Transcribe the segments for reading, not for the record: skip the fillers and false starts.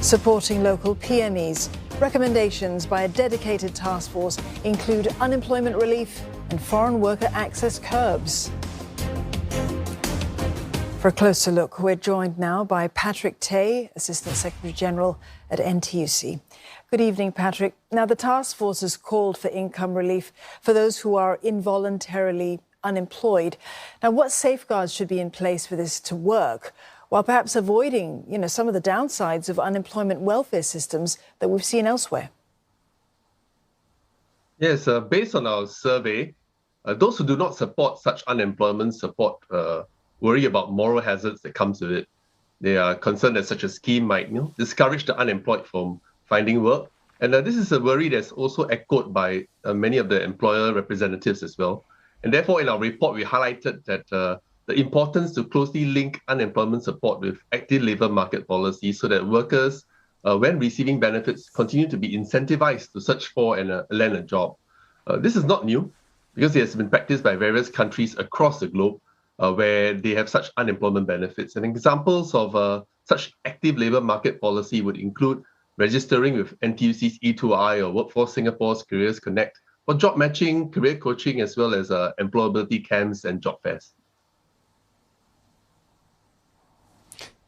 Supporting local PMEs. Recommendations by a dedicated task force include unemployment relief and foreign worker access curbs. For a closer look, we're joined now by Patrick Tay, Assistant Secretary General at NTUC. Good evening, Patrick. Now, the task force has called for income relief for those who are involuntarily unemployed. Now, what safeguards should be in place for this to work, while perhaps avoiding, some of the downsides of unemployment welfare systems that we've seen elsewhere? Yes, based on our survey, those who do not support such unemployment support worry about moral hazards that comes with it. They are concerned that such a scheme might discourage the unemployed from finding work. And this is a worry that's also echoed by many of the employer representatives as well. And therefore, in our report, we highlighted that the importance to closely link unemployment support with active labour market policies so that workers, when receiving benefits, continue to be incentivized to search for and land a job. This is not new because it has been practiced by various countries across the globe where they have such unemployment benefits. And examples of such active labour market policy would include registering with NTUC's E2I or Workforce Singapore's Careers Connect for job matching, career coaching, as well as employability camps and job fairs.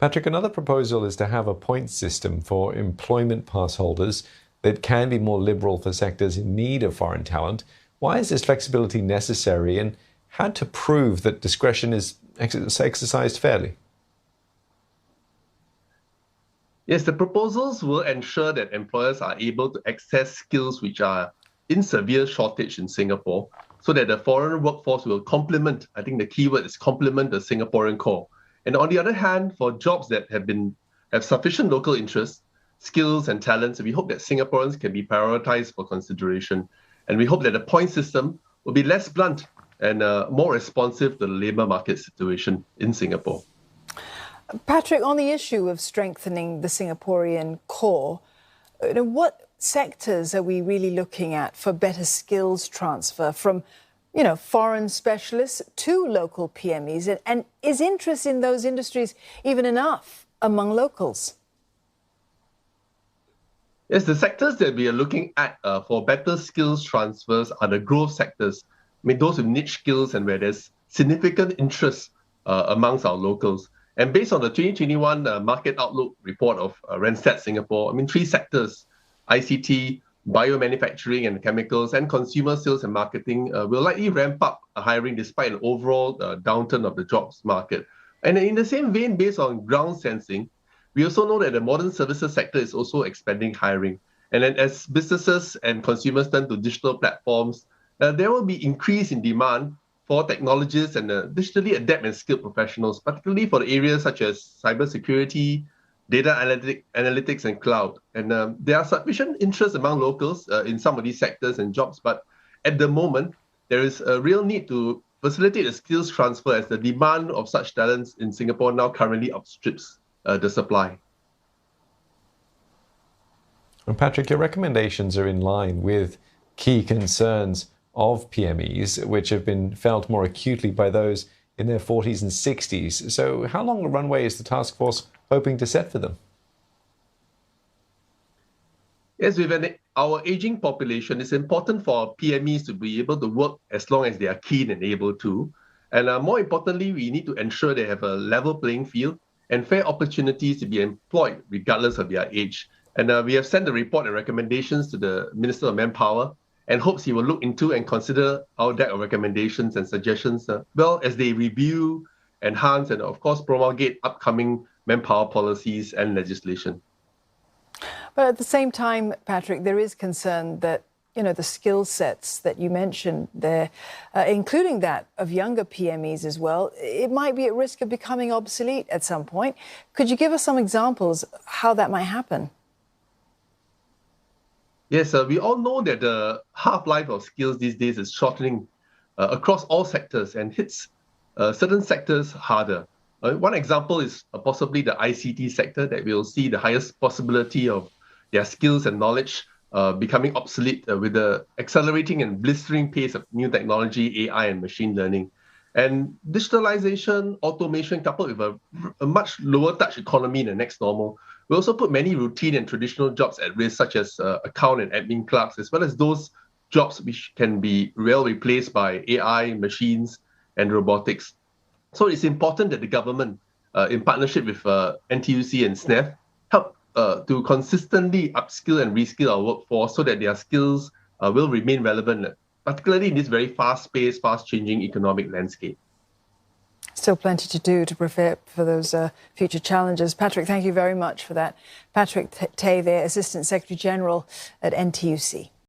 Patrick, another proposal is to have a points system for employment pass holders that can be more liberal for sectors in need of foreign talent. Why is this flexibility necessary, and how to prove that discretion is exercised fairly? Yes, the proposals will ensure that employers are able to access skills which are in severe shortage in Singapore, so that the foreign workforce will complement, I think the key word is complement, the Singaporean core. And on the other hand, for jobs that have sufficient local interest, skills and talents, we hope that Singaporeans can be prioritized for consideration. And we hope that the point system will be less blunt and more responsive to the labour market situation in Singapore. Patrick, on the issue of strengthening the Singaporean core, what sectors are we really looking at for better skills transfer from, foreign specialists to local PMEs? And is interest in those industries even enough among locals? Yes, the sectors that we are looking at for better skills transfers are the growth sectors. Those with niche skills and where there's significant interest amongst our locals. And based on the 2021 Market Outlook report of Randstad Singapore, three sectors, ICT, biomanufacturing and chemicals, and consumer sales and marketing will likely ramp up hiring despite an overall downturn of the jobs market. And in the same vein, based on ground sensing, we also know that the modern services sector is also expanding hiring. And then as businesses and consumers turn to digital platforms, there will be increase in demand for technologists and digitally adept and skilled professionals, particularly for the areas such as cybersecurity, data analytics, and cloud. And there are sufficient interest among locals in some of these sectors and jobs, but at the moment, there is a real need to facilitate the skills transfer as the demand of such talents in Singapore now currently outstrips the supply. And Patrick, your recommendations are in line with key concerns of PMEs, which have been felt more acutely by those in their 40s and 60s. So how long a runway is the task force hoping to set for them? Yes, with our aging population, it's important for our PMEs to be able to work as long as they are keen and able to. And more importantly, we need to ensure they have a level playing field and fair opportunities to be employed regardless of their age. And we have sent the report and recommendations to the Minister of Manpower and hopes he will look into and consider our deck of recommendations and suggestions as they review, enhance, and of course promulgate upcoming manpower policies and legislation. But at the same time, Patrick, there is concern that, the skill sets that you mentioned there, including that of younger PMEs as well, it might be at risk of becoming obsolete at some point. Could you give us some examples of how that might happen? Yes, we all know that the half-life of skills these days is shortening across all sectors and hits certain sectors harder. One example is possibly the ICT sector, that we'll see the highest possibility of their skills and knowledge becoming obsolete with the accelerating and blistering pace of new technology, AI and machine learning. And digitalization, automation, coupled with a much lower touch economy in the next normal, We also put many routine and traditional jobs at risk, such as account and admin clerks, as well as those jobs which can be well replaced by AI, machines, and robotics. So it's important that the government, in partnership with NTUC and SNEF, help to consistently upskill and reskill our workforce so that their skills will remain relevant, particularly in this very fast-paced, fast-changing economic landscape. Still plenty to do to prepare for those future challenges. Patrick, thank you very much for that. Patrick Tay there, Assistant Secretary General at NTUC.